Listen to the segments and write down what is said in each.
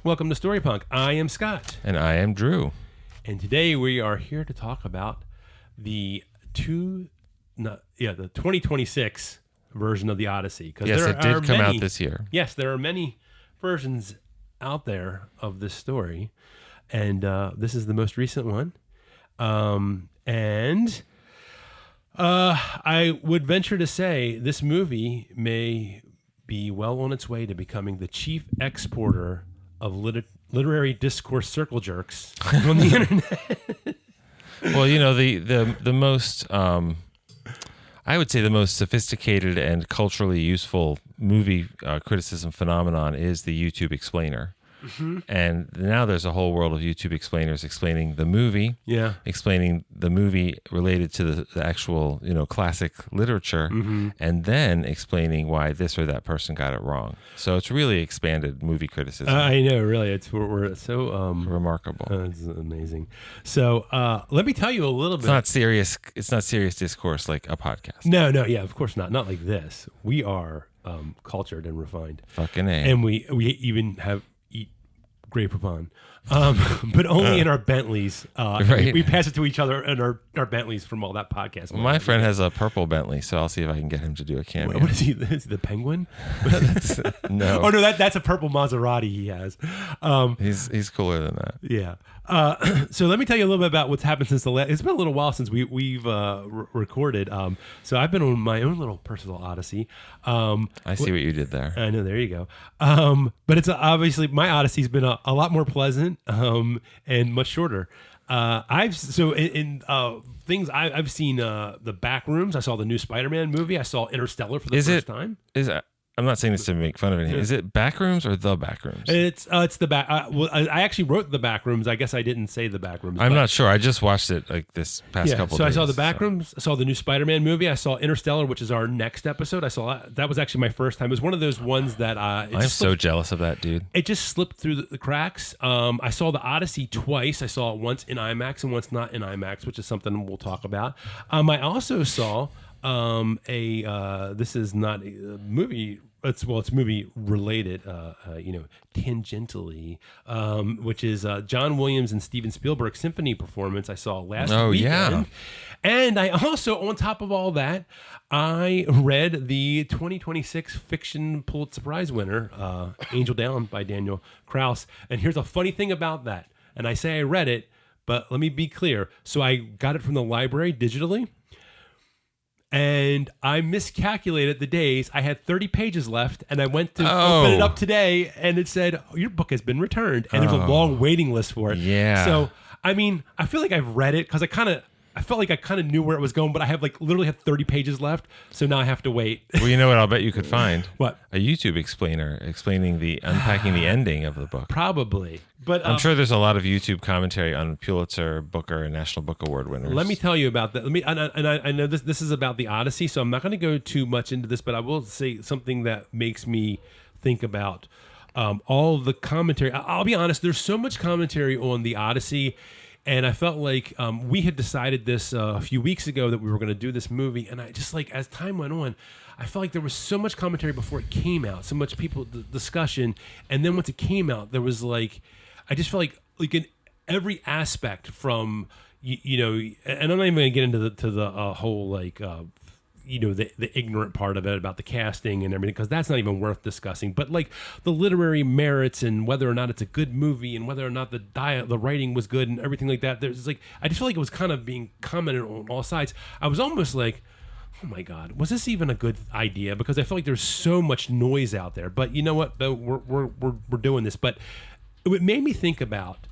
Welcome to Story Punk. I am Scott. And I am Drew. And today we are here to talk about the 2026 version of the Odyssey. Yes, it did come out this year. Yes, there are many versions out there of this story. And this is the most recent one. I would venture to say this movie may be well on its way to becoming the chief exporter of literary discourse circle jerks on the internet. Well, you know, the most, I would say the most sophisticated and culturally useful movie criticism phenomenon is the YouTube explainer. Mm-hmm. And now there's a whole world of YouTube explainers explaining the movie, explaining the movie related to the actual, classic literature, and then explaining why this or that person got it wrong. So it's really expanded movie criticism. I know, really, we're so remarkable. It's amazing. So let me tell you a little bit. It's not serious discourse like a podcast. No, yeah, of course not. Not like this. We are cultured and refined. Fucking A. And we even eat Grey Poupon. But only in our Bentleys. Right. We pass it to each other in our Bentleys from all that podcast. Well, my friend has a purple Bentley, so I'll see if I can get him to do a cameo. What is he? Is he the Penguin? No. Oh no, that's a purple Maserati he has. He's cooler than that. Yeah. So let me tell you a little bit about what's happened since the last. It's been a little while since we've recorded. So I've been on my own little personal Odyssey. I see what you did there. I know. There you go. But it's obviously my Odyssey's been a lot more pleasant and much shorter. I've seen the back rooms. I saw the new Spider-Man movie. I saw Interstellar for the first time. I'm not saying this to make fun of anything. Is it Backrooms or The Backrooms? It's the back. I actually wrote The Backrooms. I guess I didn't say The Backrooms. I'm not sure. I just watched it like this past couple so days. I saw The Backrooms. I saw the new Spider-Man movie. I saw Interstellar, which is our next episode. I saw that was actually my first time. It was one of those ones that I'm so jealous of that, dude. It just slipped through the cracks. I saw the Odyssey twice. I saw it once in IMAX and once not in IMAX, which is something we'll talk about. I also saw this is not a movie. It's movie related, tangentially, which is John Williams and Steven Spielberg symphony performance I saw last weekend. Yeah. And I also, on top of all that, I read the 2026 Fiction Pulitzer Prize winner, Angel Down by Daniel Kraus. And here's a funny thing about that. And I say I read it, but let me be clear. So I got it from the library digitally. And I miscalculated the days. I had 30 pages left, and I went to open it up today, and it said, your book has been returned. And there's a long waiting list for it. Yeah. So, I mean, I feel like I've read it because I felt like I kind of knew where it was going, but I have literally have 30 pages left. So now I have to wait. Well, you know what I'll bet you could find? What? A YouTube explainer explaining unpacking the ending of the book. Probably. But I'm sure there's a lot of YouTube commentary on Pulitzer, Booker, and National Book Award winners. Let me tell you about that. I know this is about the Odyssey, so I'm not going to go too much into this, but I will say something that makes me think about all the commentary. I'll be honest, there's so much commentary on the Odyssey, and I felt like we had decided this a few weeks ago that we were going to do this movie, and I just as time went on, I felt like there was so much commentary before it came out, so much discussion, and then once it came out, there was I just felt like in every aspect from and I'm not even going to get into the whole the ignorant part of it about the casting and everything, because that's not even worth discussing. But the literary merits and whether or not it's a good movie and whether or not the writing was good and everything like that. There's I just feel like it was kind of being commented on all sides. I was almost like, oh my God, was this even a good idea? Because I feel like there's so much noise out there. But you know what? We're doing this. But it made me think about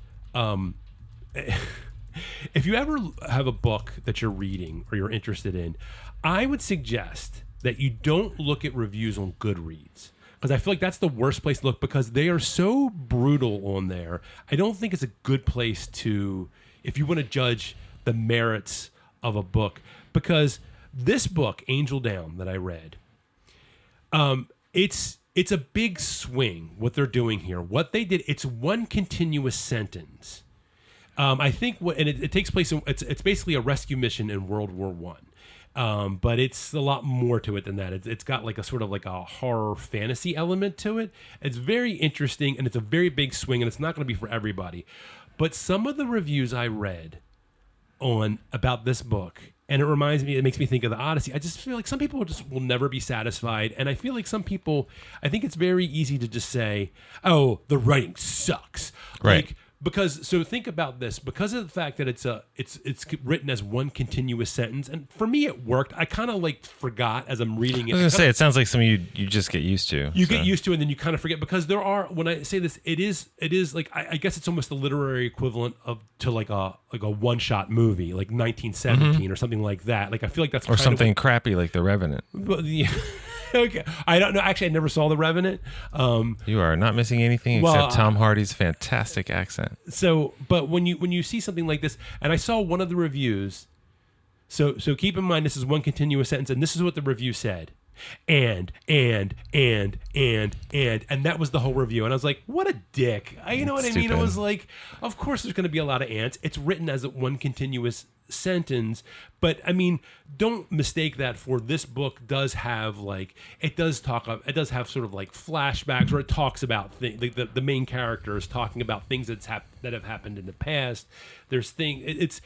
if you ever have a book that you're reading or you're interested in, I would suggest that you don't look at reviews on Goodreads, because I feel like that's the worst place to look, because they are so brutal on there. I don't think it's a good place to, if you want to judge the merits of a book, because this book, Angel Down, that I read, it's a big swing what they're doing here. What they did, it's one continuous sentence. I think, and it takes place. It's basically a rescue mission in World War I. But it's a lot more to it than that. It's got like a sort of like a horror fantasy element to it. It's very interesting, and it's a very big swing, and it's not going to be for everybody. But some of the reviews I read on about this book, and it makes me think of the Odyssey. I just feel like some people just will never be satisfied, and I feel like some people, I think it's very easy to just say, "Oh, the writing sucks," Right. like. Because so think about this, because of the fact that it's written as one continuous sentence, and for me it worked. I kind of like forgot as I'm reading it. I was gonna say it sounds like something you just get used to. You get used to it, and then you kind of forget, because there are, when I say this, it is like I guess it's almost the literary equivalent to like a one shot movie, like 1917 or something like that. Like I feel like that's or something crappy like The Revenant. Okay, I don't know. Actually, I never saw The Revenant. You are not missing anything except Tom Hardy's fantastic accent. So, but when you see something like this, and I saw one of the reviews. So keep in mind, this is one continuous sentence, and this is what the review said. And that was the whole review. And I was like, what a dick. You know what I mean? It was like, of course there's going to be a lot of ants. It's written as one continuous sentence, but I mean, don't mistake that for this book. Does have like, it does have sort of like flashbacks where it talks about the main character is talking about things that have happened in the past. There's this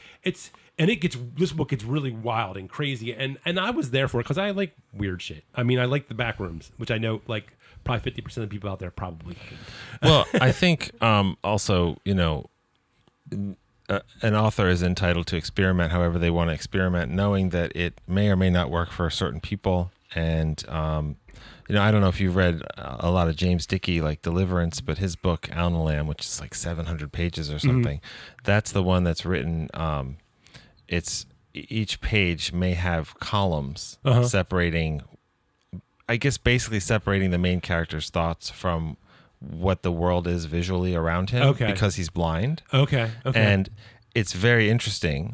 book gets really wild and crazy, and I was there for it because I like weird shit. I mean, I like the back rooms, which I know like probably 50% of the people out there probably couldn't. Well, I think also, an author is entitled to experiment however they want to experiment, knowing that it may or may not work for certain people. And I don't know if you've read a lot of James Dickey, like Deliverance, but his book Out on the Lamb, which is like 700 pages or something, that's the one that's written. It's each page may have columns separating, I guess, basically separating the main character's thoughts from what the world is visually around him, because he's blind. Okay. And it's very interesting.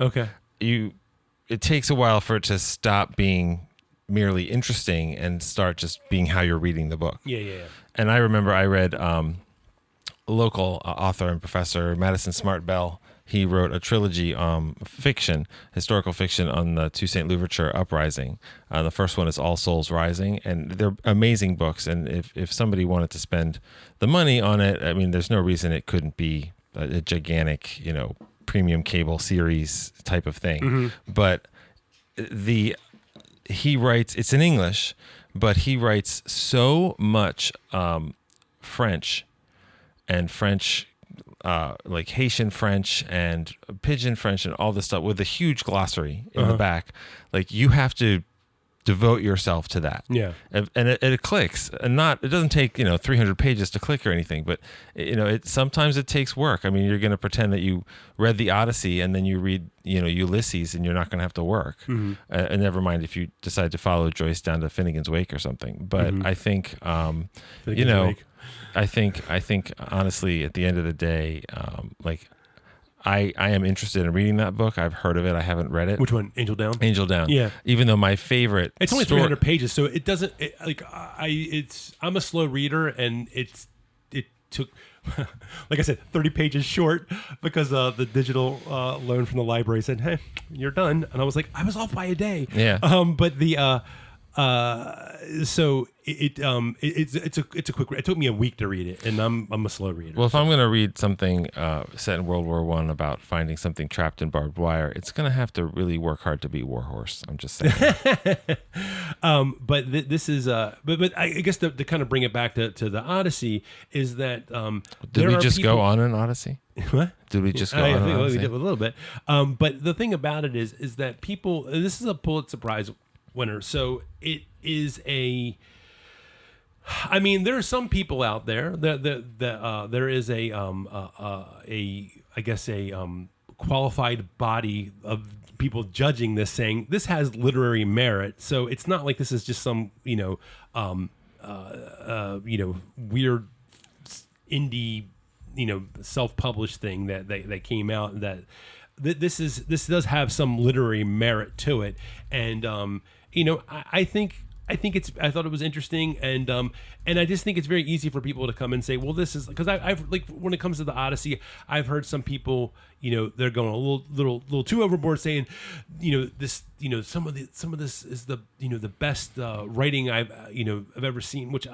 It takes a while for it to stop being merely interesting and start just being how you're reading the book. Yeah. And I remember I read a local author and professor, Madison Smart Bell. He wrote a trilogy, historical fiction on the Toussaint Louverture uprising. The first one is All Souls Rising, and they're amazing books. And if somebody wanted to spend the money on it, I mean, there's no reason it couldn't be a gigantic, premium cable series type of thing. But he writes, it's in English, but he writes so much French and French. Like Haitian French and Pidgin French and all this stuff with a huge glossary in the back. Like you have to devote yourself to that. Yeah. And it clicks, and it doesn't take, 300 pages to click or anything, but sometimes it takes work. I mean, you're going to pretend that you read the Odyssey and then you read, Ulysses, and you're not going to have to work. And never mind if you decide to follow Joyce down to Finnegan's Wake or something. But I think, I think honestly, at the end of the day, I am interested in reading that book. I've heard of it. I haven't read it. Which one? Angel Down? Angel Down. Yeah. Even though my favorite, it's only 300 pages, so it doesn't. I'm a slow reader, and it took, like I said, 30 pages short because the digital loan from the library said, "Hey, you're done," and I was like, I was off by a day. Yeah. But the. So it's a quick read. It took me a week to read it, and I'm a slow reader. Well, if I'm going to read something set in World War I about finding something trapped in barbed wire, it's going to have to really work hard to beat Warhorse. I'm just saying. But this is but I guess to kind of bring it back to the Odyssey is that did we just go on an Odyssey? What? Did we just go on an Odyssey? We did a little bit. But the thing about it is that people. This is a Pulitzer Prize winner, so it is a. I mean, there are some people out there that there is a qualified body of people judging this, saying this has literary merit. So it's not like this is just some weird indie self-published thing that came out that this does have some literary merit to it, and I think I think I thought it was interesting, and I just think it's very easy for people to come and say, well, this is because I've like when it comes to the Odyssey, I've heard some people, they're going a little too overboard, saying, this, some of this is the the best writing I've ever seen, which.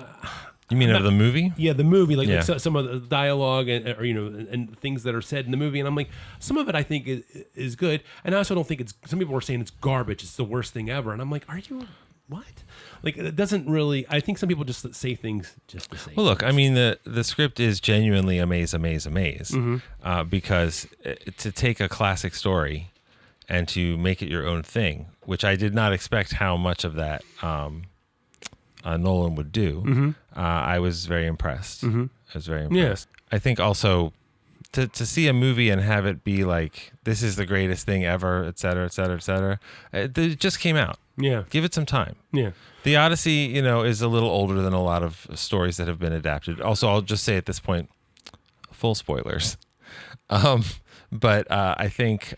You mean of the movie? Yeah, the movie, like some of the dialogue and and things that are said in the movie, and I'm like, some of it I think is good, and I also don't think it's. Some people are saying it's garbage, it's the worst thing ever, and I'm like, are you what? Like it doesn't really. I think some people just say things just to say. Well, look, I mean the script is genuinely amaze, because to take a classic story and to make it your own thing, which I did not expect how much of that. Nolan would do. I was very impressed. I was very impressed. Yeah. I think also to see a movie and have it be like, this is the greatest thing ever, et cetera, et cetera, et cetera. It just came out. Yeah. Give it some time. Yeah. The Odyssey, is a little older than a lot of stories that have been adapted. Also, I'll just say at this point, full spoilers. But I think...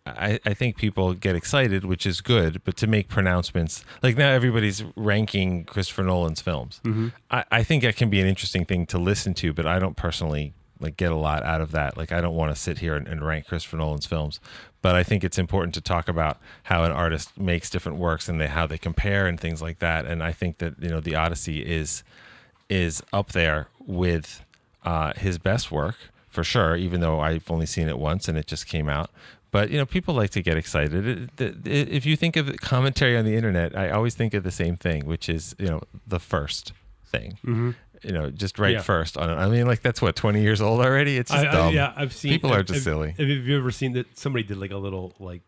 I think people get excited, which is good, but to make pronouncements, like now everybody's ranking Christopher Nolan's films. I think that can be an interesting thing to listen to, but I don't personally get a lot out of that. Like I don't want to sit here and rank Christopher Nolan's films, but I think it's important to talk about how an artist makes different works and how they compare and things like that. And I think that the Odyssey is up there with his best work for sure, even though I've only seen it once and it just came out. But, people like to get excited. If you think of commentary on the internet, I always think of the same thing, which is, the first thing. Just first on it. I mean, that's what, 20 years old already? It's just dumb. Yeah, I've seen. People are just silly. Have you ever seen that somebody did like a little the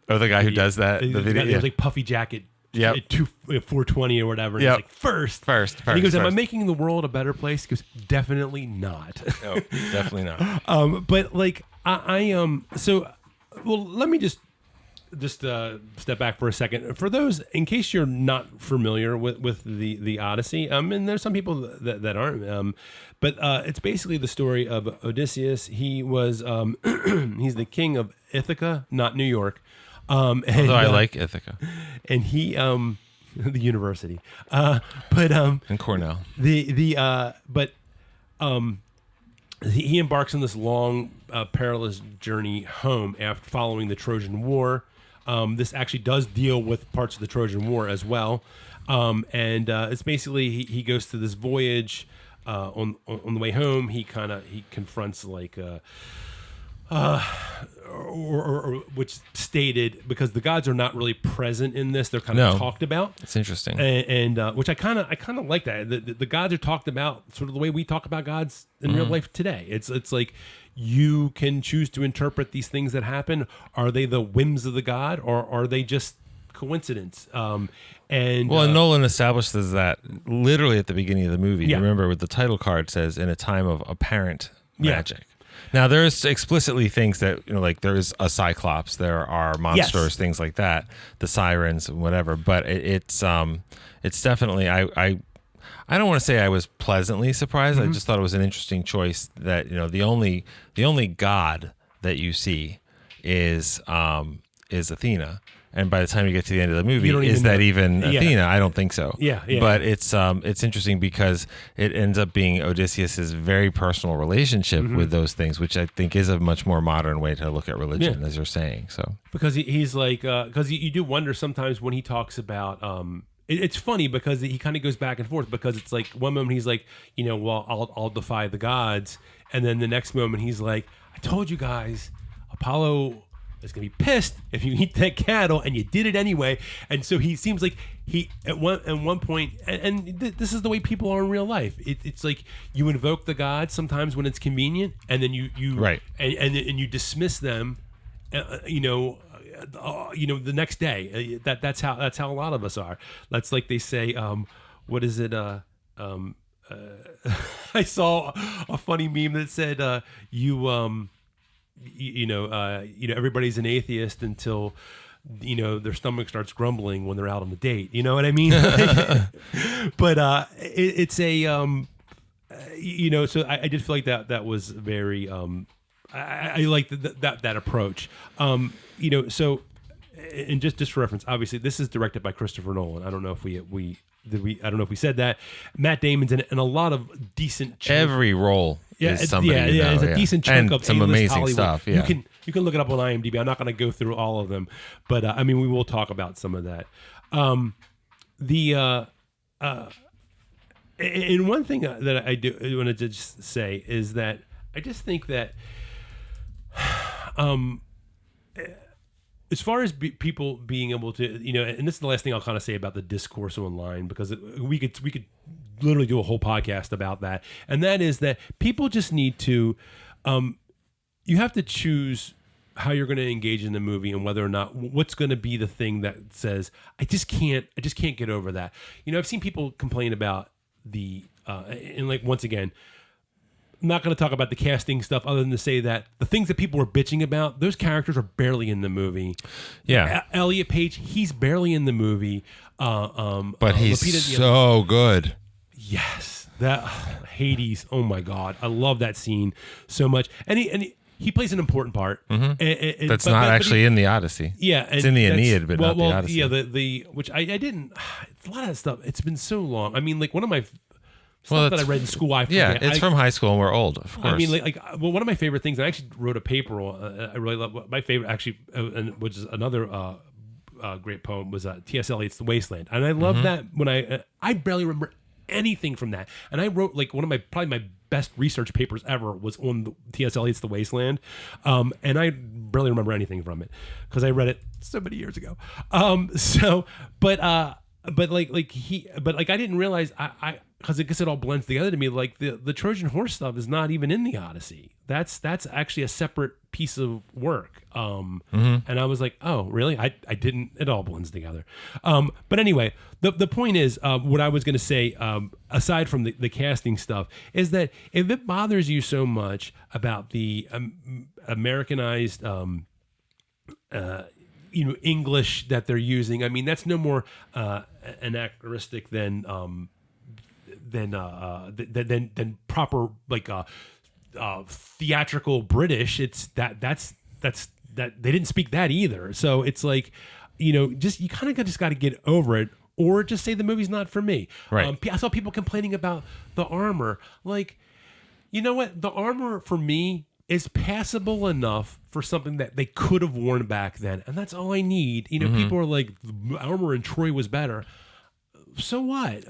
guy who does that, the video? Yeah. Like puffy jacket. Yep. 420 or whatever. And he's like, first. And he goes, am I making the world a better place? He goes, definitely not. No, definitely not. But well, let me just step back for a second. For those, in case you're not familiar with the Odyssey, and there's some people that aren't, but it's basically the story of Odysseus. He was he's the king of Ithaca, not New York. Although I like Ithaca, and he the university, but and Cornell. He embarks on this long, perilous journey home after following the Trojan War. This actually does deal with parts of the Trojan War as well, and it's basically he goes to this voyage. On the way home, he confronts which stated, because the gods are not really present in this, they're kind of talked about. It's interesting, and which I kind of like that. The gods are talked about sort of the way we talk about gods in real life today. It's like you can choose to interpret these things that happen. Are they the whims of the god, or are they just coincidence? And Nolan establishes that literally at the beginning of the movie. Yeah. Remember, with the title card says, "In a time of apparent magic." Yeah. Now, there's explicitly things that, there is a Cyclops, there are monsters, things like that, the sirens, whatever. But it's definitely, I don't want to say I was pleasantly surprised. I just thought it was an interesting choice that, the only god that you see is Athena. And by the time you get to the end of the movie, is that even Athena? I don't think so. Yeah. But it's interesting because it ends up being Odysseus's very personal relationship with those things, which I think is a much more modern way to look at religion, as you're saying. So because he's like, because you do wonder sometimes when he talks about. It's funny because he kind of goes back and forth, because it's like one moment he's like, I'll defy the gods, and then the next moment he's like, I told you guys, Apollo is going to be pissed if you eat that cattle, and you did it anyway. And so he seems like he at one point, and this is the way people are in real life. It's like you invoke the gods sometimes when it's convenient, and then you right, and you dismiss them, the next day. That's how a lot of us are. That's like they say, what is it? I saw a funny meme that said, everybody's an atheist until their stomach starts grumbling when they're out on the date. You know what I mean? But it's a so I did feel like that was very I like that approach. So and just for reference, obviously this is directed by Christopher Nolan. I don't know if we I don't know if we said that. Matt Damon's in it, and a lot of decent. Every role is somebody. It's a decent chunk and of some A-list amazing Hollywood. stuff. Yeah, you can look it up on IMDb. I'm not going to go through all of them, but I mean we will talk about some of that. And one thing that I do want to just say is that I just think that, as far as people being able to, and this is the last thing I'll kind of say about the discourse online, because we could literally do a whole podcast about that, and that is that people just need to, you have to choose how you're going to engage in the movie and whether or not what's going to be the thing that says I just can't get over that. I've seen people complain about and like once again, I'm not going to talk about the casting stuff other than to say that the things that people were bitching about, those characters are barely in the movie. Yeah. Elliot Page, he's barely in the movie. But he's so good. Yes. That Hades. Oh my God. I love that scene so much. And he plays an important part. Mm-hmm. That's not actually in the Odyssey. Yeah. It's in the Aeneid, but not the Odyssey. Yeah. Which I didn't, a lot of that stuff. It's been so long. I mean, like one of my stuff that I read in school, I forget. Yeah, it's from high school and we're old, of course. I mean, one of my favorite things, I actually wrote a paper, I really love, my favorite actually, which is another great poem, was T.S. Eliot's The Wasteland. And I love that when I barely remember anything from that. And I wrote like one of probably my best research papers ever was on T.S. Eliot's The Wasteland. And I barely remember anything from it because I read it so many years ago. But I didn't realize because I guess it all blends together to me. Like the Trojan horse stuff is not even in the Odyssey. That's actually a separate piece of work. And I was like, oh, really? I didn't. It all blends together. But anyway, the point is, what I was going to say, aside from the casting stuff, is that if it bothers you so much about the Americanized, English that they're using, I mean, that's no more anachronistic than proper theatrical British. It's that's that they didn't speak that either. So it's like, just you kind of just got to get over it, or just say the movie's not for me. Right. I saw people complaining about the armor. Like, you know what? The armor for me is passable enough for something that they could have worn back then, and that's all I need. People are like, the armor in Troy was better. So what?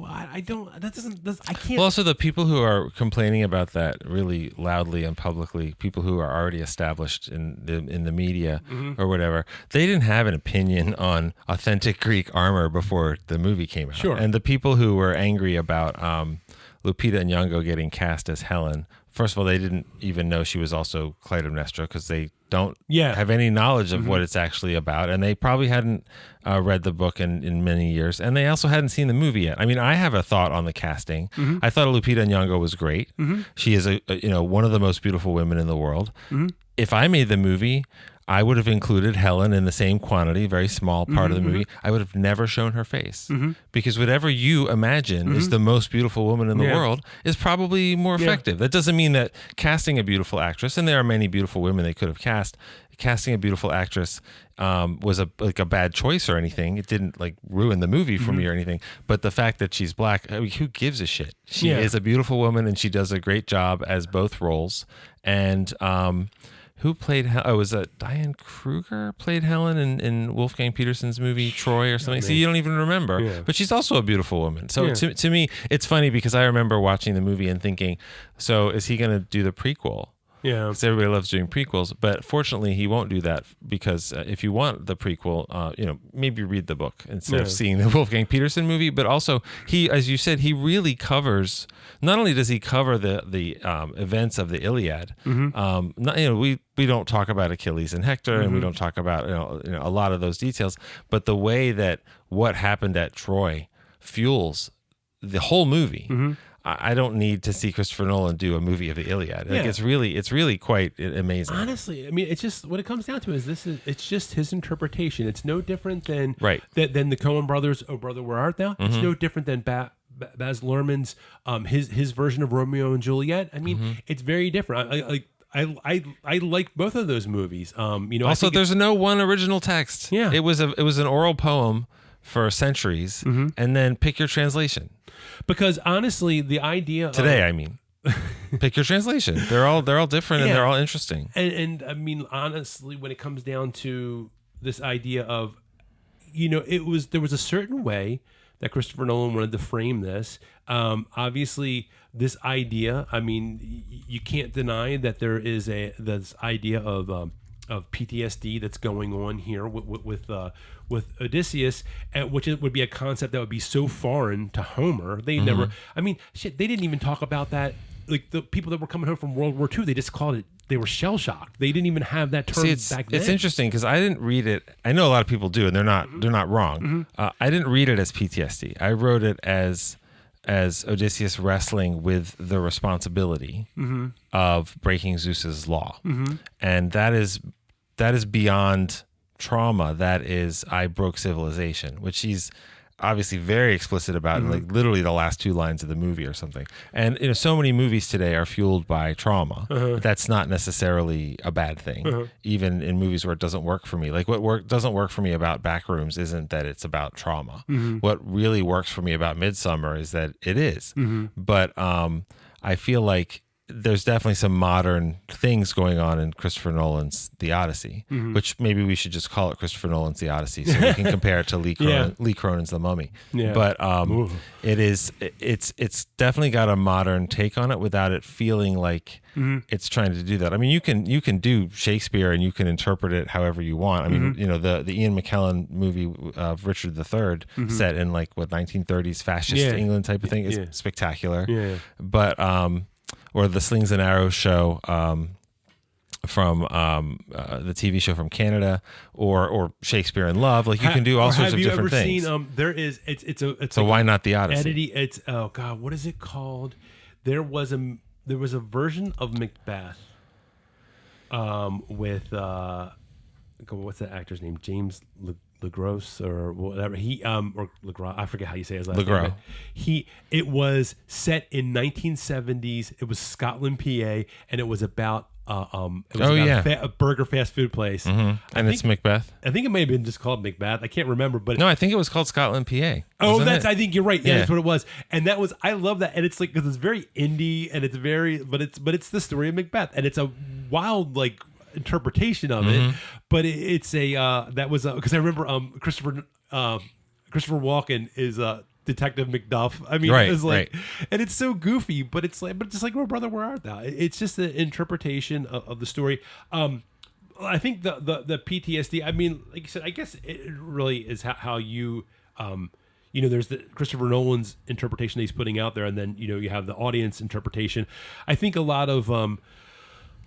I don't. That doesn't. I can't. Well, also the people who are complaining about that really loudly and publicly, people who are already established in the media or whatever, they didn't have an opinion on authentic Greek armor before the movie came out. Sure. And the people who were angry about Lupita Nyong'o getting cast as Helen, first of all, they didn't even know she was also Clytemnestra because they don't have any knowledge of what it's actually about, and they probably hadn't read the book in many years, and they also hadn't seen the movie yet. I mean, I have a thought on the casting. I thought Lupita Nyong'o was great. She is one of the most beautiful women in the world. If I made the movie, I would have included Helen in the same quantity, very small part of the movie. I would have never shown her face because whatever you imagine is the most beautiful woman in the world is probably more effective. That doesn't mean that casting a beautiful actress, and there are many beautiful women they could have casting a beautiful actress was a bad choice or anything. It didn't ruin the movie for me or anything. But the fact that she's black, I mean, who gives a shit? She is a beautiful woman and she does a great job as both roles. And who played? Was it Diane Kruger played Helen in Wolfgang Petersen's movie Troy or something? So you don't even remember, but she's also a beautiful woman. So to me, it's funny because I remember watching the movie and thinking, so is he going to do the prequel? Yeah, because everybody loves doing prequels, but fortunately he won't do that because if you want the prequel, maybe read the book instead of seeing the Wolfgang Petersen movie. But also he, as you said, he really covers. Not only does he cover the events of the Iliad, we don't talk about Achilles and Hector, and we don't talk about a lot of those details, but the way that what happened at Troy fuels the whole movie. I don't need to see Christopher Nolan do a movie of the Iliad. It's really quite amazing. Honestly, I mean, it's just what it comes down to is it's just his interpretation. It's no different than than the Coen brothers. Oh, brother, where art thou? It's no different than Baz Luhrmann's his version of Romeo and Juliet. I mean, it's very different. I like both of those movies. You know, Also, there's no one original text. Yeah. It was an oral poem for centuries, and then pick your translation. because honestly, the idea Today, of, I mean, pick your translation. They're all different and Yeah. they're all interesting. and I mean, honestly, when it comes down to this idea of, you know, there was a certain way that Christopher Nolan wanted to frame this. Obviously, this idea. I mean, you can't deny that there is this idea of PTSD that's going on here with Odysseus, which would be a concept that would be so foreign to Homer. They never. I mean, shit. They didn't even talk about that. Like the people that were coming home from World War II, they just called it. They were shell shocked. They didn't even have that term back then. It's interesting because I didn't read it. I know a lot of people do, and they're not wrong. I didn't read it as PTSD. I wrote it as Odysseus wrestling with the responsibility of breaking Zeus's law, and that is beyond trauma. That is, I broke civilization, which he's obviously very explicit about in like literally the last 2 lines of the movie or something. And you know, so many movies today are fueled by trauma. But that's not necessarily a bad thing, even in movies where it doesn't work for me. Like what doesn't work for me about Backrooms isn't that it's about trauma. What really works for me about Midsummer is that it is. But I feel like there's definitely some modern things going on in Christopher Nolan's The Odyssey, which maybe we should just call it Christopher Nolan's The Odyssey so we can compare it to Lee Cronin's The Mummy. Yeah. But it's definitely got a modern take on it without it feeling like it's trying to do that. I mean, you can do Shakespeare and you can interpret it however you want. I mean, you know, the Ian McKellen movie of Richard III set in like 1930s fascist England type of thing is spectacular. Yeah. But or the Slings and Arrows show from the TV show from Canada, or Shakespeare in Love. Like you can do all sorts of different things. Have you ever seen? There is. It's so like why not the Odyssey? It's oh god, what is it called? There was a version of Macbeth, with what's that actor's name? James LeGros or whatever or LeGros, I forget how you say his last name. It was set in 1970s. It was Scotland, PA, and it was about a burger fast food place. And it's Macbeth. I think it may have been just called Macbeth. I can't remember, but no, I think it was called Scotland, PA. Oh, I think you're right. Yeah, that's what it was. And that was, I love that, and it's like because it's very indie and it's very, but it's the story of Macbeth, and it's a wild like interpretation of it, but it's a that was because I remember Christopher Walken is Detective Macduff. I mean, it's like, and it's so goofy, but it's just like, oh brother, where art thou? It's just an interpretation of the story. I think the PTSD. I mean, like you said, I guess it really is how you. You know, there's the Christopher Nolan's interpretation that he's putting out there, and then you know you have the audience interpretation. I think a lot of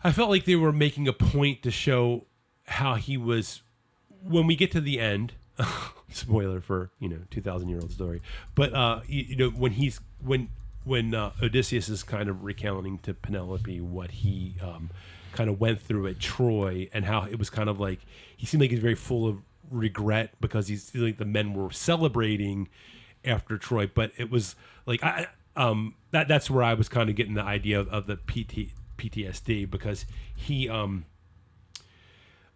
I felt like they were making a point to show how he was when we get to the end. Spoiler for 2,000-year-old story, but you know when Odysseus is kind of recounting to Penelope what he kind of went through at Troy and how it was kind of like he seemed like he's very full of regret because he's like the men were celebrating after Troy, but it was like that's where I was kind of getting the idea of the PTSD because he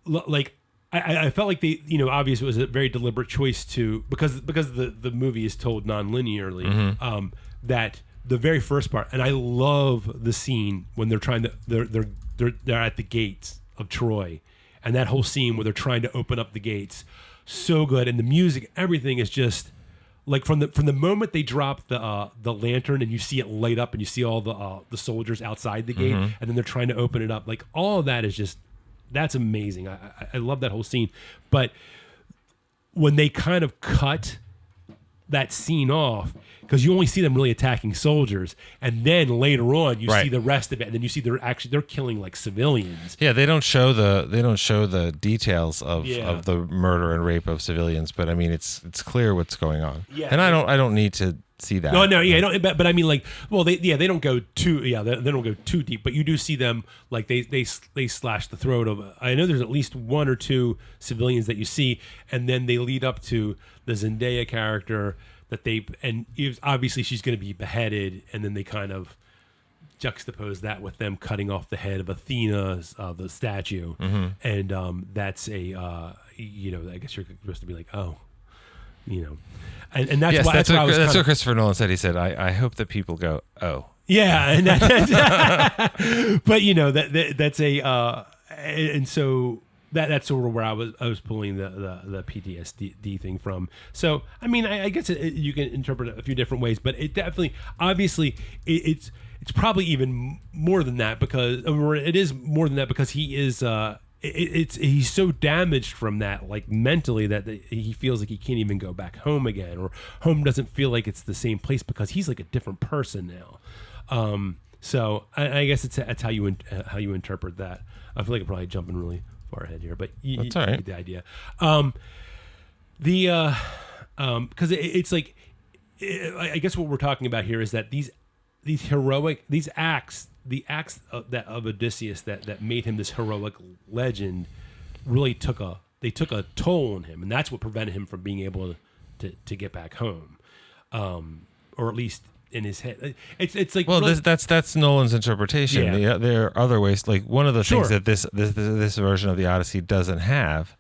like I felt like they obviously it was a very deliberate choice to because the movie is told non-linearly that the very first part, and I love the scene when they're trying to they're at the gates of Troy, and that whole scene where they're trying to open up the gates, so good, and the music, everything is just like from the moment they drop the lantern and you see it light up and you see all the soldiers outside the gate, and then they're trying to open it up, like all of that is just that's amazing. I love that whole scene, but when they kind of cut that scene off because you only see them really attacking soldiers, and then later on you see the rest of it, and then you see they're killing like civilians. Yeah, they don't show the details of the murder and rape of civilians, but I mean it's clear what's going on. Yeah, and I don't need to see that. No, yeah, I don't. But I mean, like, well, they don't go too they don't go too deep, but you do see them like they slash the throat of. I know there's at least one or two civilians that you see, and then they lead up to the Zendaya character. Obviously she's going to be beheaded, and then they kind of juxtapose that with them cutting off the head of Athena, the statue, and that's a I guess you're supposed to be like, oh, and that's yes, why that's I was what Christopher Nolan said. He said, I hope that people go, oh. Yeah, and but that's a and so that's sort of where I was pulling the PTSD thing from. So I mean, I guess you can interpret it a few different ways, but it definitely, obviously, it's probably even more than that, because it is more than that, because he is he's so damaged from that, like mentally, that he feels like he can't even go back home again, or home doesn't feel like it's the same place, because he's like a different person now. So I guess that's how you interpret that. I feel like I'm probably jumping really far ahead here, but that's all right. You get the idea. Because it's like, I guess what we're talking about here is that these acts, the acts of Odysseus that made him this heroic legend, really took a toll on him, and that's what prevented him from being able to get back home, or at least in his head. It's like, well, that's Nolan's interpretation. Yeah. There are other ways. Like, one of the Sure. things that this version of the Odyssey doesn't have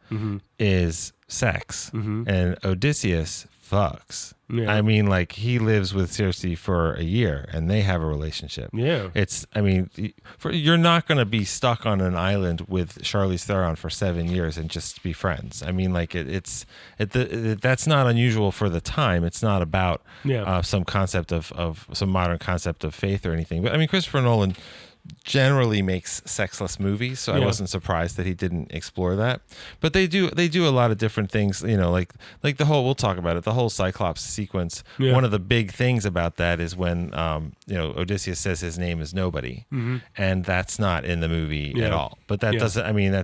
is sex, and Odysseus fucks. Yeah. I mean, like, he lives with Circe for a year, and they have a relationship. Yeah. You're not going to be stuck on an island with Charlize Theron for 7 years and just be friends. I mean, like, that's not unusual for the time. It's not about some concept of some modern concept of faith or anything. But I mean, Christopher Nolan generally makes sexless movies, so I wasn't surprised that he didn't explore that. But they do a lot of different things, like the whole, we'll talk about it, the whole Cyclops sequence. One of the big things about that is when Odysseus says his name is nobody, and that's not in the movie at all. But that doesn't, I mean, I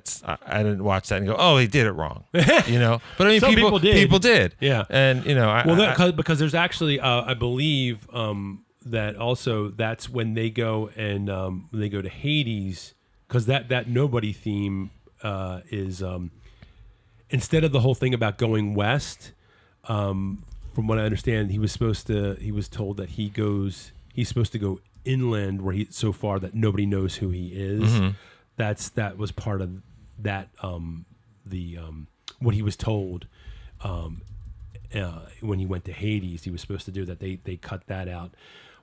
didn't watch that and go, oh, he did it wrong. But I mean, Some people did. Yeah. And because there's actually I believe that also that's when they go and they go to Hades, because that nobody theme is instead of the whole thing about going west, from what I understand, he was told that he's supposed to go inland, where he's so far that nobody knows who he is. That was part of that what he was told when he went to Hades he was supposed to do. That they cut that out.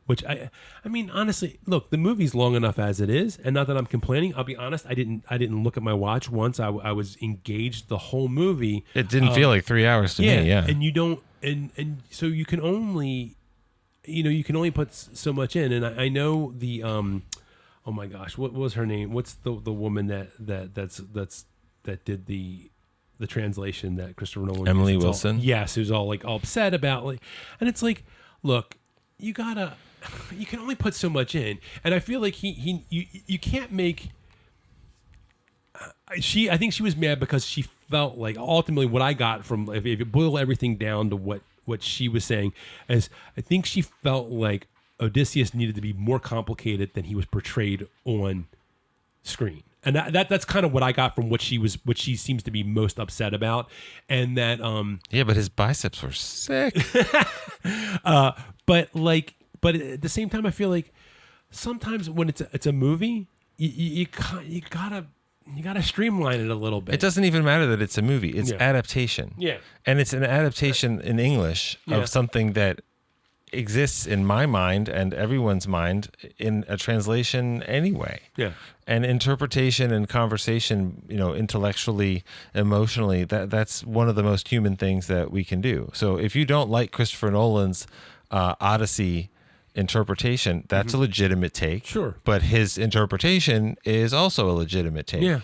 Which I mean, honestly, look, the movie's long enough as it is, and not that I'm complaining. I'll be honest, I didn't look at my watch once. I was engaged the whole movie. It didn't feel like 3 hours to me. Yeah, and you don't, and so you can only, you can only put so much in. And I know the oh my gosh, what was her name? What's the woman that did the translation that Christopher Nolan? Emily Wilson. Yes, who's all upset about, like, and it's like, look, you can only put so much in, and I feel like you can't make. I think she was mad because she felt like, ultimately, what I got from, if you boil everything down to what she was saying, is I think she felt like Odysseus needed to be more complicated than he was portrayed on screen. And that's kind of what I got from what she seems to be most upset about. And that but his biceps were sick. But at the same time, I feel like sometimes when it's a movie, you gotta streamline it a little bit. It doesn't even matter that it's a movie; it's adaptation. Yeah, and it's an adaptation in English of something that exists in my mind and everyone's mind in a translation anyway. Yeah, and interpretation and conversation, intellectually, emotionally, that's one of the most human things that we can do. So if you don't like Christopher Nolan's Odyssey interpretation, that's a legitimate take. Sure. But his interpretation is also a legitimate take. Yeah.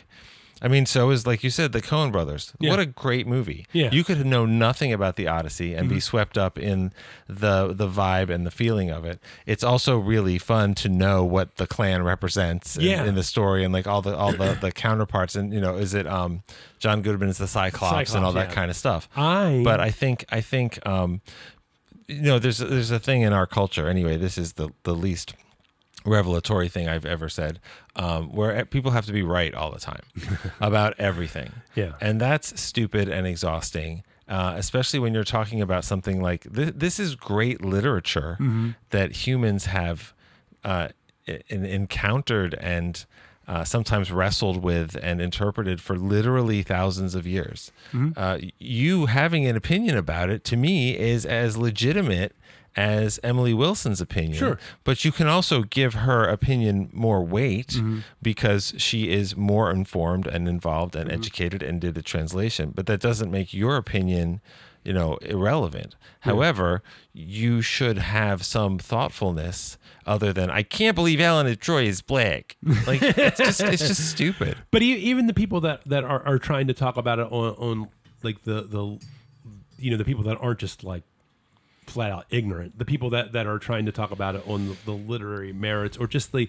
I mean, so is, like you said, the Coen brothers. Yeah. What a great movie. Yeah. You could know nothing about the Odyssey and be swept up in the vibe and the feeling of it. It's also really fun to know what the clan represents in the story, and like all the counterparts, and is it John Goodman is the Cyclops and all that kind of stuff. But I think there's a thing in our culture, anyway, this is the least revelatory thing I've ever said, where people have to be right all the time about everything. Yeah. And that's stupid and exhausting, especially when you're talking about something like this is great literature that humans have encountered and sometimes wrestled with and interpreted for literally thousands of years. You having an opinion about it, to me, is as legitimate as Emily Wilson's opinion. Sure. But you can also give her opinion more weight because she is more informed and involved and educated and did the translation. But that doesn't make your opinion, irrelevant. However, you should have some thoughtfulness other than, I can't believe Ellen of Troy is black. Like, it's just stupid. But even the people that are trying to talk about it on like the people that aren't just like flat out ignorant, the people that are trying to talk about it on the literary merits, or just I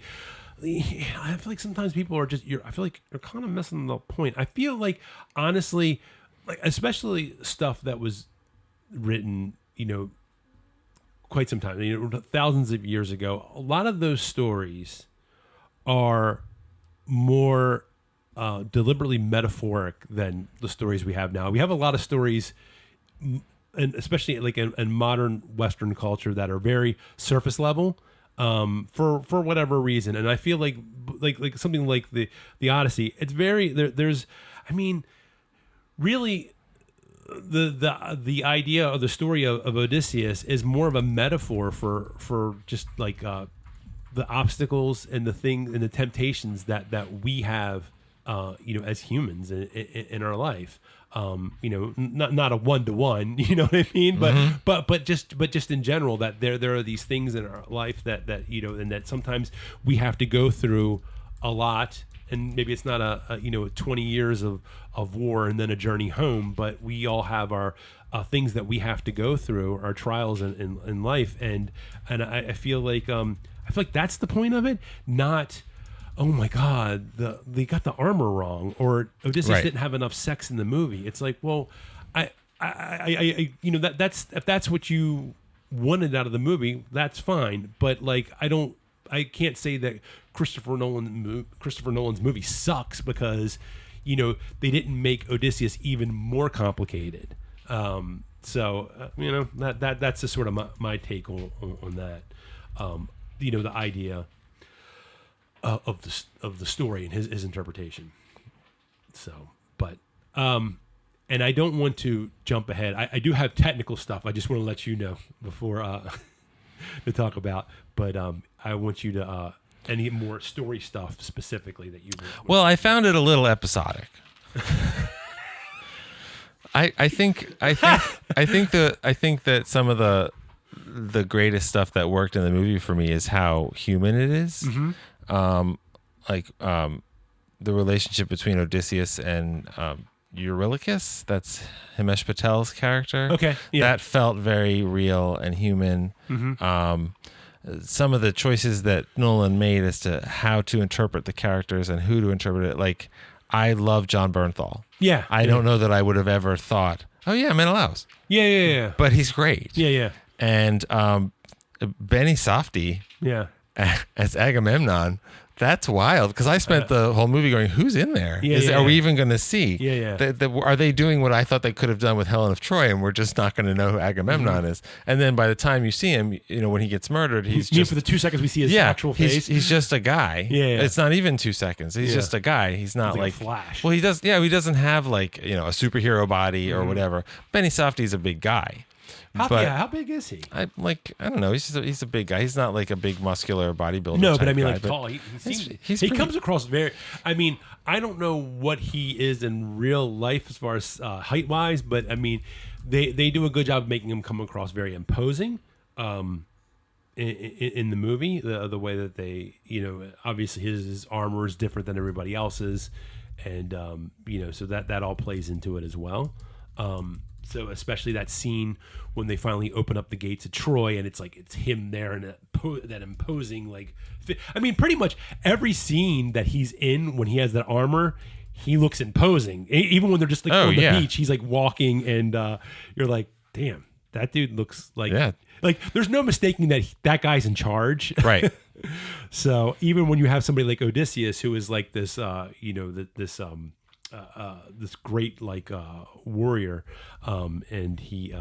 feel like sometimes people are I feel like you're kind of missing the point. I feel like, honestly, like, especially stuff that was written, quite some time, thousands of years ago, a lot of those stories are more deliberately metaphoric than the stories we have now. We have a lot of stories, and especially like in modern Western culture, that are very surface level, for whatever reason. And I feel like something like the Odyssey, it's very there's, I mean, really, the idea of the story of Odysseus is more of a metaphor for just like the obstacles and the things and the temptations that we have, as humans in our life. Not a 1-to-1, you know what I mean? But just in general, that there are these things in our life that and that sometimes we have to go through a lot. And maybe it's not a 20 years of war and then a journey home, but we all have our things that we have to go through, our trials in life, and I feel like that's the point of it. Not, oh my God, they got the armor wrong, or Odysseus didn't have enough sex in the movie. It's like, well, I that's, if that's what you wanted out of the movie, that's fine. But like, I can't say that Christopher Nolan's movie sucks because, they didn't make Odysseus even more complicated. So that's just sort of my take on that. The idea of the story and his interpretation. So, but and I don't want to jump ahead. I do have technical stuff. I just want to let you know before to talk about. But I want you to any more story stuff specifically that you. Well, I found it a little episodic. I think that some of the greatest stuff that worked in the movie for me is how human it is. The relationship between Odysseus and Eurylochus, that's Himesh Patel's character. Okay, yeah. That felt very real and human. Some of the choices that Nolan made as to how to interpret the characters and who to interpret it, like, I love John Bernthal. Yeah. I don't know that I would have ever thought, oh yeah, Menelaus. Yeah. But he's great. Yeah. And Benny Safdie as Agamemnon, that's wild, because I spent the whole movie going, who's in there? Are we even going to see? Yeah. Are they doing what I thought they could have done with Helen of Troy, and we're just not going to know who Agamemnon is? And then by the time you see him, when he gets murdered, he's just... for the 2 seconds we see his actual face? He's just a guy. Yeah. It's not even 2 seconds. He's just a guy. He's not like Flash. Well, he doesn't have like, a superhero body or whatever. Benny Safdie's a big guy. How big is he? I don't know. He's a big guy. He's not like a big muscular bodybuilder. No, but I mean, guy, like, tall. He comes across very. I mean, I don't know what he is in real life as far as height wise, but I mean, they do a good job of making him come across very imposing. In the movie, the way that they, obviously his armor is different than everybody else's, and so that all plays into it as well. So especially that scene when they finally open up the gates of Troy, and it's him there and that imposing, like, I mean, pretty much every scene that he's in when he has that armor, he looks imposing. Even when they're just on the beach, he's like walking, and you're like, damn, that dude looks like like there's no mistaking that guy's in charge, right? So even when you have somebody like Odysseus, who is like this, this great warrior, and he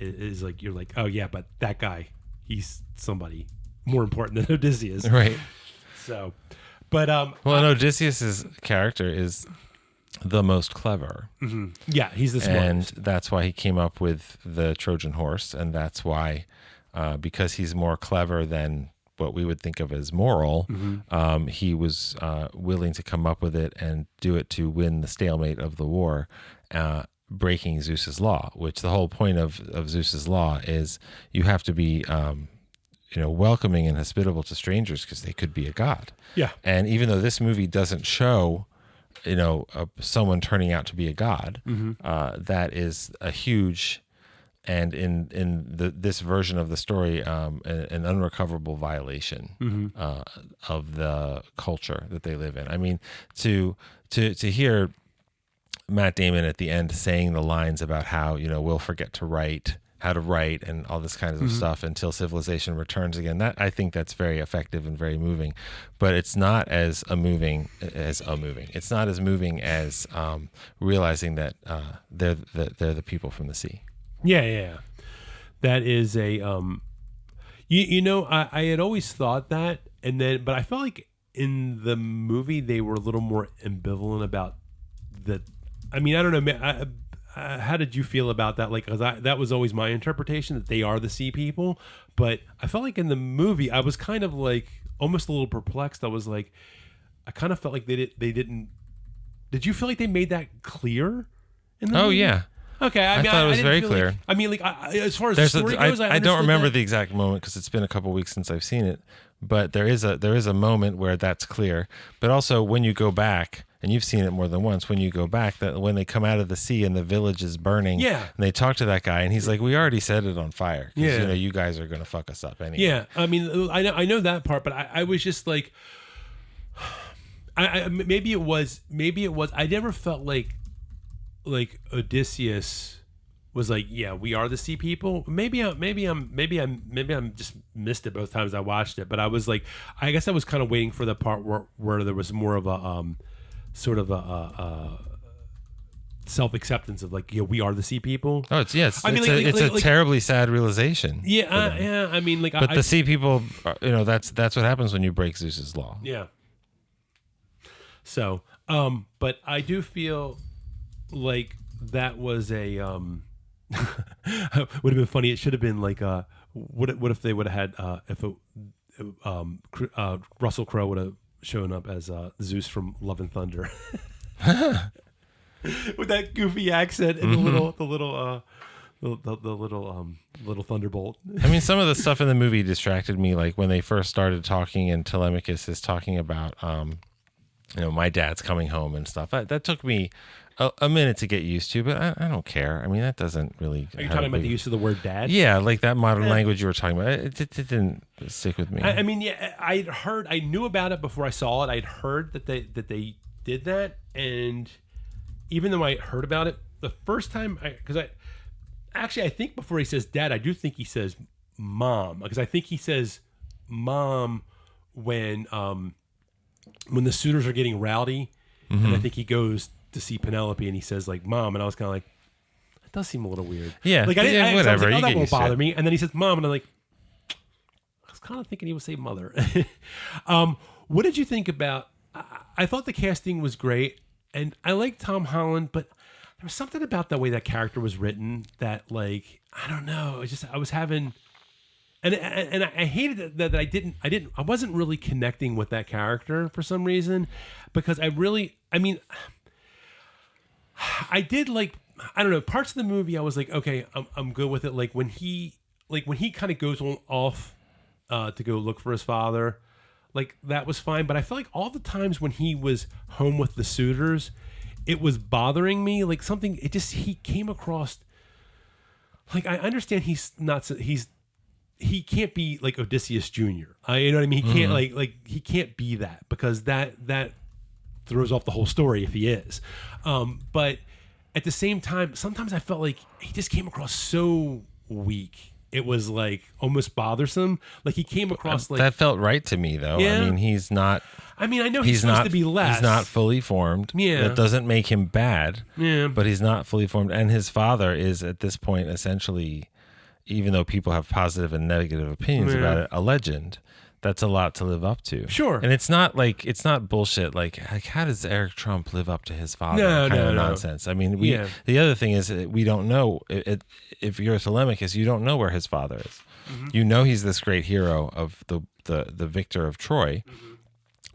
is like, you're like, oh yeah, but that guy, he's somebody more important than Odysseus, right? So, but Well, and Odysseus's character is the most clever. yeah, he's the smartest. And that's why he came up with the Trojan horse, and that's why, because he's more clever than what we would think of as moral, he was willing to come up with it and do it to win the stalemate of the war, breaking Zeus's law. Which the whole point of Zeus's law is you have to be, welcoming and hospitable to strangers because they could be a god. Yeah, And even though this movie doesn't show, someone turning out to be a god, that is a huge, and in this version of the story, an unrecoverable violation of the culture that they live in. I mean, to hear Matt Damon at the end saying the lines about how we'll forget how to write and all this kind of stuff until civilization returns again. That I think that's very effective and very moving, but it's not as moving. It's not as moving as realizing that they're the people from the sea. Yeah. That is a I had always thought that, but I felt like in the movie they were a little more ambivalent about the. I mean, I don't know. How did you feel about that? Like, cause that was always my interpretation that they are the sea people. But I felt like in the movie, I was kind of like almost a little perplexed. I was like, I kind of felt like they didn't. Did you feel like they made that clear? In the movie? Yeah. Okay, I thought it was very feel clear. Like, I mean, like as far as the story goes, I don't remember the exact moment because it's been a couple weeks since I've seen it. But there is a moment where that's clear. But also when you go back, and you've seen it more than once, when you go back, that when they come out of the sea and the village is burning, and they talk to that guy, and he's like, "We already set it on fire. You guys are going to fuck us up anyway." Yeah, I mean, I know that part, but I was just like, maybe it was. I never felt like Odysseus was like, yeah, we are the sea people. Maybe I'm just missed it both times I watched it. But I was like, I guess I was kind of waiting for the part where there was more of a sort of a self-acceptance of like, yeah, we are the sea people. Oh, it's a terribly sad realization. Yeah. I mean, like, but the sea people, that's what happens when you break Zeus's law. Yeah. So, but I do feel like that was a would have been funny. It should have been like what if they would have had Russell Crowe would have shown up as Zeus from Love and Thunder with that goofy accent and the little thunderbolt. I mean, some of the stuff in the movie distracted me, like when they first started talking and Telemachus is talking about my dad's coming home and stuff. That took me a minute to get used to, but I don't care. I mean, that doesn't really. Are you talking about the use of the word dad? Yeah, like that modern language you were talking about. It didn't stick with me. I mean, yeah, I knew about it before I saw it. I'd heard that they did that, and even though I heard about it the first time, I think before he says dad, I do think he says mom, because I think he says mom when the suitors are getting rowdy, and I think he goes to see Penelope and he says like mom, and I was kind of like, that does seem a little weird. Yeah, like whatever. I was like, that won't bother me. And then he says mom, and I'm like, I was kind of thinking he would say mother. What did you think about? I thought the casting was great, and I like Tom Holland, but there was something about the way that character was written that, like, I don't know. I was having. And I hated that I wasn't really connecting with that character for some reason, because I did, like, I don't know, parts of the movie I was like, okay, I'm good with it. Like when he kind of goes off to go look for his father, like that was fine. But I felt like all the times when he was home with the suitors, it was bothering me. Like something, he came across, like, I understand he can't be like Odysseus Jr. You know what I mean? He can't like he can't be that, because that throws off the whole story if he is. But at the same time, sometimes I felt like he just came across so weak. It was like almost bothersome. Like he came across like that felt right to me though. Yeah. I mean, he's not. I mean, I know he's supposed to be less. He's not fully formed. Yeah, that doesn't make him bad. Yeah, but he's not fully formed, and his father is at this point essentially, even though people have positive and negative opinions about it, a legend. that's a lot to live up to. Sure. And it's not bullshit. Like how does Eric Trump live up to his father? No. Nonsense. I mean, the other thing is we don't know if you're a Telemachus, you don't know where his father is. Mm-hmm. You know he's this great hero of the victor of Troy,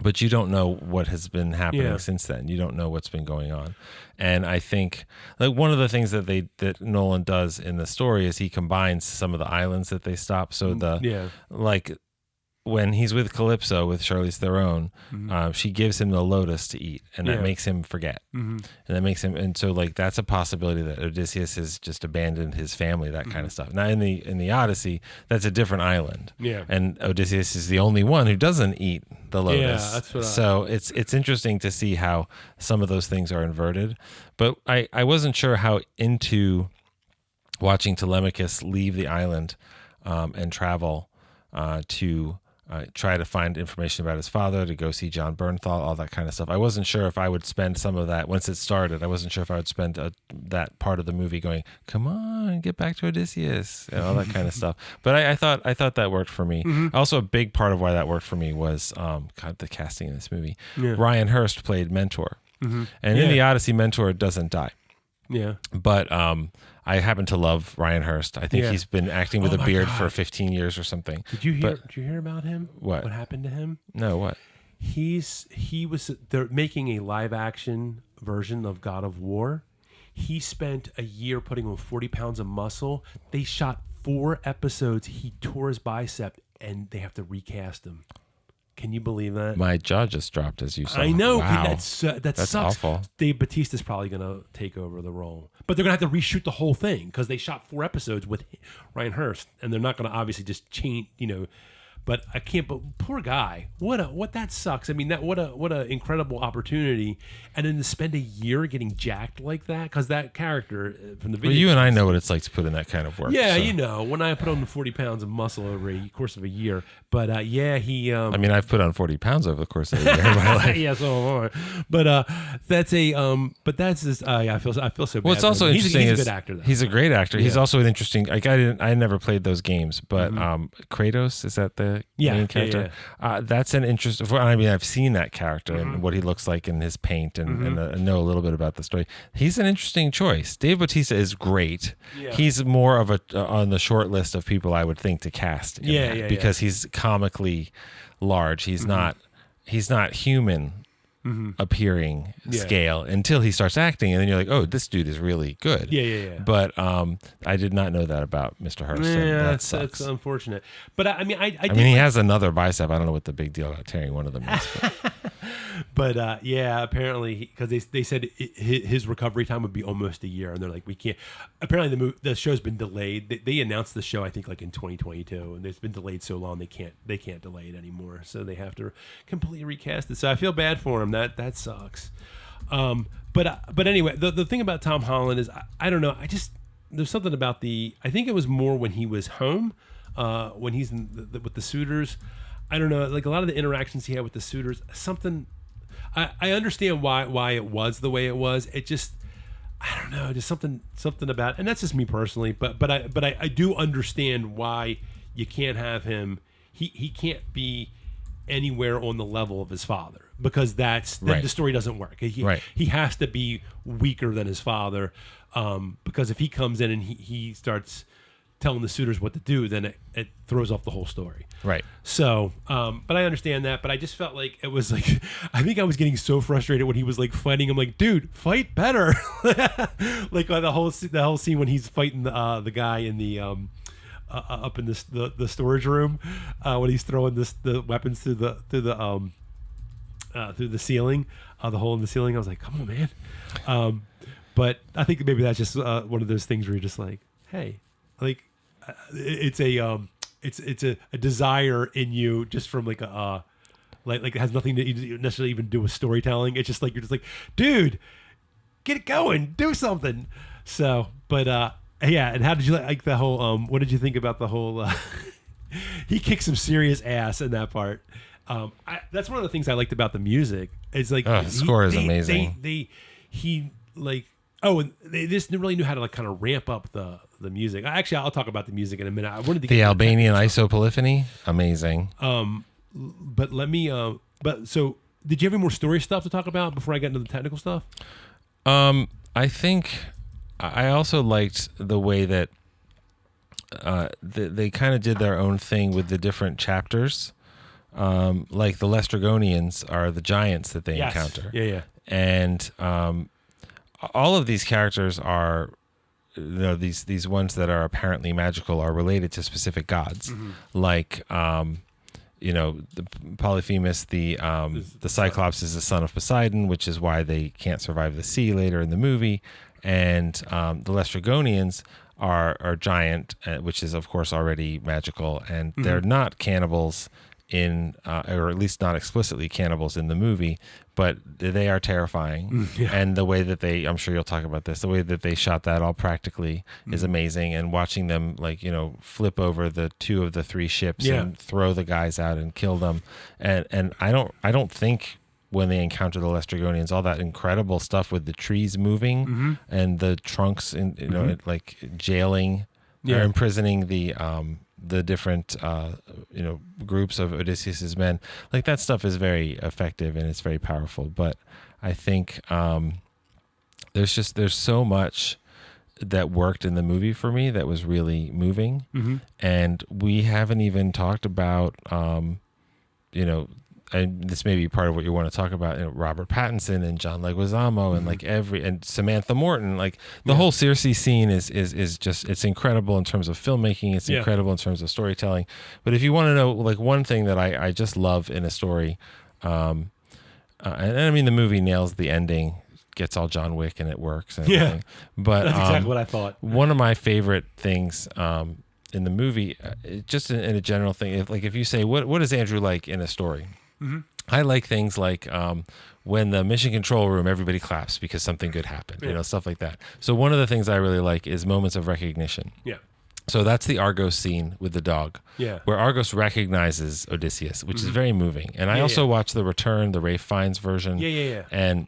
but you don't know what has been happening since then. You don't know what's been going on. And I think like one of the things that Nolan does in the story is he combines some of the islands that they stop. So like when he's with Calypso, with Charlize Theron, she gives him the lotus to eat, and that makes him forget. And that makes him, and so like that's a possibility that Odysseus has just abandoned his family, that kind of stuff. Now in the Odyssey, that's a different island. Yeah. And Odysseus is the only one who doesn't eat the lotus. Yeah, that's what so it's interesting to see how some of those things are inverted. But I wasn't sure how into watching Telemachus leave the island and travel to try to find information about his father, to go see John Bernthal, all that kind of stuff. I wasn't sure if I would spend some of that once it started. I wasn't sure if I would spend that part of the movie going, "Come on, get back to Odysseus," and all that kind of stuff. But I thought that worked for me. Also, a big part of why that worked for me was the casting in this movie. Yeah. Ryan Hurst played Mentor, and in the Odyssey, Mentor doesn't die. Yeah, but I happen to love Ryan Hurst. I think he's been acting with a beard for 15 years or something. Did you hear about him? What happened to him? No, what? They're making a live action version of God of War. He spent a year putting on 40 pounds of muscle. They shot 4 episodes. He tore his bicep, and they have to recast him. Can you believe that? My jaw just dropped as you saw. I know. Wow. That sucks. Awful. Dave Bautista's probably going to take over the role. But they're going to have to reshoot the whole thing because they shot 4 episodes with Ryan Hurst, and they're not going to obviously just change, But I can't. But poor guy. What that sucks. I mean, what a incredible opportunity, and then to spend a year getting jacked like that because that character from the video. Well, you and I know what it's like to put in that kind of work. Yeah, so. When I put on the 40 pounds of muscle over a course of a year. But he. I mean, I've put on 40 pounds over the course of a year in my life. Yeah, so am I. But that's a. But that's just. I feel so bad. Well, it's also interesting. He's a good actor. Though. He's a great actor. Yeah. He's also an interesting. Like I never played those games, but Kratos, is that the main character? Yeah. That's an interesting. I mean, I've seen that character and what he looks like in his paint, and know a little bit about the story. He's an interesting choice. Dave Bautista is great. Yeah. He's more of on the short list of people I would think to cast. Because he's comically large. He's not human. Appearing scale until he starts acting, and then you're like, oh, this dude is really good. Yeah. But I did not know that about Mr. Hurst. Yeah, that's unfortunate. But I mean, I mean, he has another bicep. I don't know what the big deal about tearing one of them is. But apparently, because they said his recovery time would be almost a year, and they're like, we can't. Apparently, the show's been delayed. They announced the show, I think, like in 2022, and it's been delayed so long they can't delay it anymore. So they have to completely recast it. So I feel bad for him. That sucks. But anyway, the thing about Tom Holland is I don't know. There's something about I think it was more when he was home, when he's with the suitors. I don't know, like a lot of the interactions he had with the suitors, something. I understand why it was the way it was. It just, I don't know, just something about, and that's just me personally. But I do understand why you can't have him. He can't be anywhere on the level of his father because the story doesn't work. He has to be weaker than his father because if he comes in and he starts telling the suitors what to do, then it throws off the whole story. Right. So, but I understand that, but I just felt like it was like, I think I was getting so frustrated when he was like fighting. I'm like, dude, fight better. Like the whole scene when he's fighting the guy in the, up in the storage room, when he's throwing the weapons through the ceiling, the hole in the ceiling. I was like, come on, man. But I think maybe that's just one of those things where you're just like, hey, like it's a desire in you just from like a like it has nothing to necessarily even do with storytelling. It's just like you're just like, dude, get it going, do something. So, but yeah. And how did you like the whole? What did you think about the whole? He kicked some serious ass in that part. That's one of the things I liked about the music. It's like the score is amazing. And they just really knew how to like kind of ramp up the music. Actually, I'll talk about the music in a minute. I wanted to get the Albanian isopolyphony, amazing. but let me. But so, did you have any more story stuff to talk about before I get into the technical stuff? I think I also liked the way that they kind of did their own thing with the different chapters. Like the Lestrygonians are the giants that they encounter. Yeah. And all of these characters are, these ones that are apparently magical are related to specific gods. Like, the Polyphemus, the Cyclops is the son of Poseidon, which is why they can't survive the sea later in the movie. And the Lestrygonians are giant, which is of course already magical, and they're not cannibals or at least not explicitly cannibals in the movie, but they are terrifying. And the way that I'm sure you'll talk about this, the way that they shot that all practically is amazing. And watching them flip over the 2 of the 3 ships and throw the guys out and kill them. And I don't think when they encounter the Lestrygonians, all that incredible stuff with the trees moving and the trunks like jailing or imprisoning the different groups of Odysseus's men, like that stuff is very effective and it's very powerful. But I think there's so much that worked in the movie for me that was really moving. And we haven't even talked about and this may be part of what you want to talk about, Robert Pattinson and John Leguizamo and Samantha Morton. Like the whole Circe scene is just, it's incredible in terms of filmmaking. It's incredible in terms of storytelling. But if you want to know like one thing that I just love in a story, and I mean the movie nails the ending, gets all John Wick and it works. And everything. But that's exactly what I thought. One of my favorite things in the movie, just in a general thing, if you say what is Andrew like in a story. I like things like when the mission control room, everybody claps because something good happened, stuff like that. So one of the things I really like is moments of recognition. Yeah. So that's the Argos scene with the dog, where Argos recognizes Odysseus, which is very moving. And I also watched The Return, the Ralph Fiennes version. And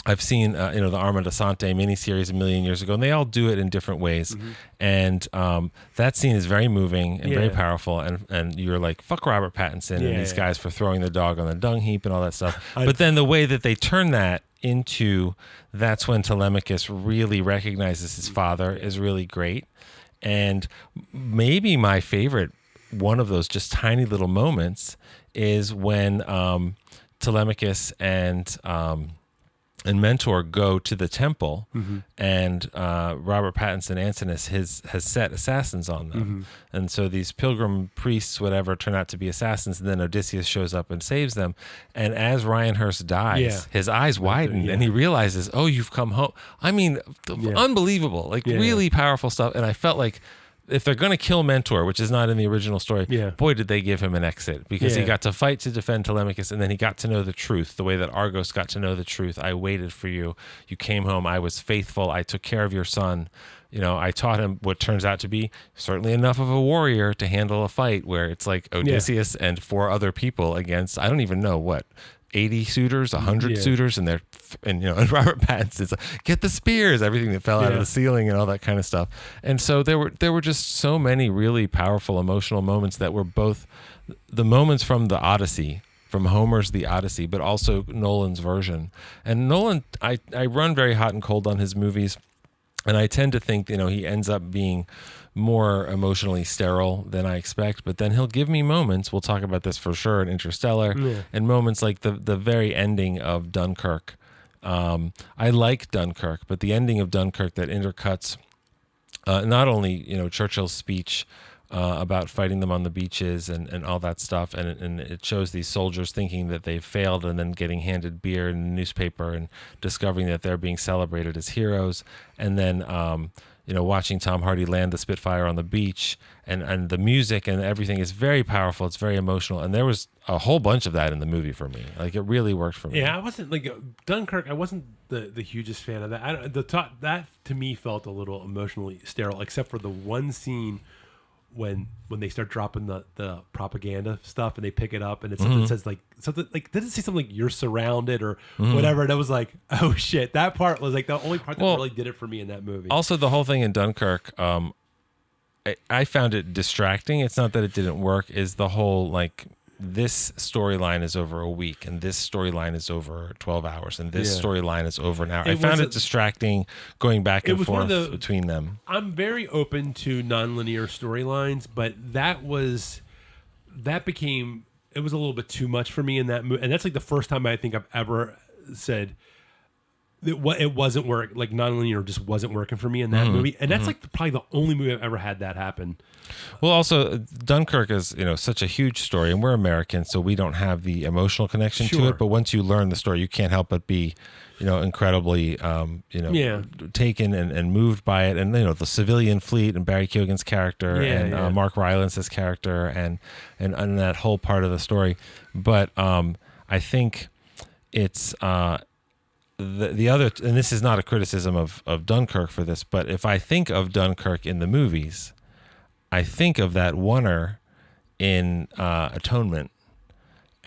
I've seen, the Arma da Sante miniseries a million years ago, and they all do it in different ways. And that scene is very moving and very powerful. And you're like, fuck Robert Pattinson and these guys for throwing the dog on the dung heap and all that stuff. But then the way that they turn that into, that's when Telemachus really recognizes his father is really great. And maybe my favorite one of those just tiny little moments is when Telemachus and Mentor go to the temple, and Robert Pattinson Antinous has set assassins on them. And so these pilgrim priests, whatever, turn out to be assassins, and then Odysseus shows up and saves them. And as Ryan Hurst dies, his eyes widen, and he realizes, oh, you've come home. I mean, unbelievable, really powerful stuff. And I felt like if they're going to kill Mentor, which is not in the original story, boy, did they give him an exit, because he got to fight to defend Telemachus, and then he got to know the truth, the way that Argos got to know the truth. I waited for you. You came home. I was faithful. I took care of your son. I taught him what turns out to be certainly enough of a warrior to handle a fight where it's like Odysseus and 4 other people against, I don't even know what, 80 suitors, 100 suitors, and and Robert Pattinson's like, get the spears, everything that fell out of the ceiling and all that kind of stuff. And so there were just so many really powerful emotional moments that were both the moments from the Odyssey, from Homer's The Odyssey, but also Nolan's version. And Nolan, I run very hot and cold on his movies, and I tend to think, he ends up being more emotionally sterile than I expect, but then he'll give me moments, we'll talk about this for sure in Interstellar, and moments like the very ending of Dunkirk. I like Dunkirk, but the ending of Dunkirk that intercuts not only, Churchill's speech about fighting them on the beaches and all that stuff, and it shows these soldiers thinking that they've failed and then getting handed beer in the newspaper and discovering that they're being celebrated as heroes, and then watching Tom Hardy land the Spitfire on the beach, and the music and everything is very powerful. It's very emotional. And there was a whole bunch of that in the movie for me. Like, it really worked for me. Yeah, I wasn't Dunkirk. I wasn't the hugest fan of that. That to me felt a little emotionally sterile, except for the one scene when they start dropping the propaganda stuff and they pick it up and it's something that says something did it say something like you're surrounded or whatever, and I was like, oh shit, that part was like the only part that really did it for me in that movie. Also, the whole thing in Dunkirk, I found it distracting. It's not that it didn't work, is the whole this storyline is over a week, and this storyline is over 12 hours, and this storyline is over an hour. I found it distracting going back and forth between them. I'm very open to nonlinear storylines, but it was a little bit too much for me in that movie. And that's like the first time I think I've ever said that it wasn't work. Like nonlinear just wasn't working for me in that movie. And that's like probably the only movie I've ever had that happen. Well, also Dunkirk is, such a huge story, and we're Americans, so we don't have the emotional connection to it. But once you learn the story, you can't help but be, incredibly, taken and moved by it. And, the civilian fleet and Barry Keoghan's character Mark Rylance's character and that whole part of the story. But I think it's the other, and this is not a criticism of Dunkirk for this, but if I think of Dunkirk in the movies, I think of that oneer in Atonement,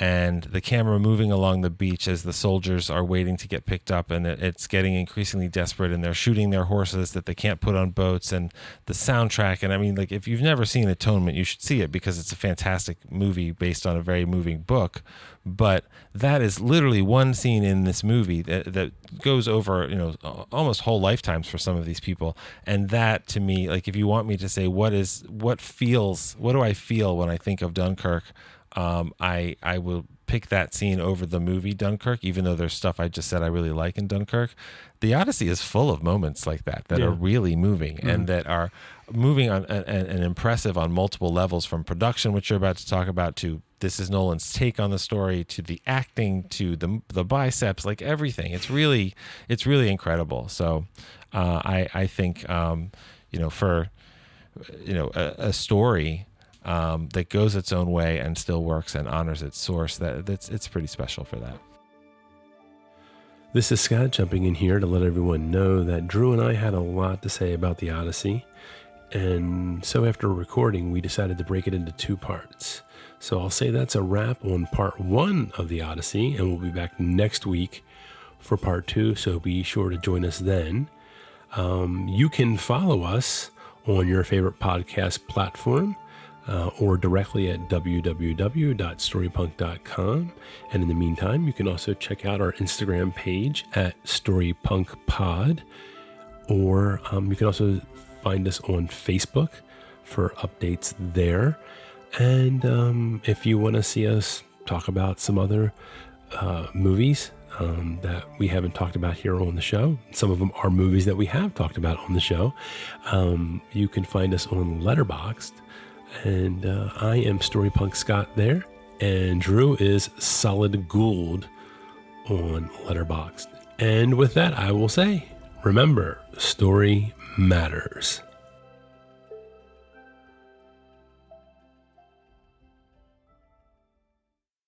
and the camera moving along the beach as the soldiers are waiting to get picked up, and it's getting increasingly desperate, and they're shooting their horses that they can't put on boats, and the soundtrack. And I mean, like, if you've never seen Atonement, you should see it because it's a fantastic movie based on a very moving book. But that is literally one scene in this movie that goes over, almost whole lifetimes for some of these people. And that, to me, like, if you want me to say what do I feel when I think of Dunkirk, I will pick that scene over the movie Dunkirk, even though there's stuff I just said I really like in Dunkirk. The Odyssey is full of moments like that are really moving and that are moving on and impressive on multiple levels, from production, which you're about to talk about, to this is Nolan's take on the story, to the acting, to the biceps, like everything. It's really incredible. So I think for a story that goes its own way and still works and honors its source, it's pretty special for that. This is Scott jumping in here to let everyone know that Drew and I had a lot to say about the Odyssey, and so after recording we decided to break it into 2 parts. So I'll say that's a wrap on part 1 of the Odyssey, and we'll be back next week for part 2, so be sure to join us then. You can follow us on your favorite podcast platform, or directly at www.storypunk.com. And in the meantime, you can also check out our Instagram page at StoryPunkPod, or you can also find us on Facebook for updates there. And if you want to see us talk about some other movies that we haven't talked about here on the show, some of them are movies that we have talked about on the show, you can find us on Letterboxd. And I am Storypunk Scott there, and Drew is Solid Gould on Letterboxd. And with that, I will say, remember, story matters.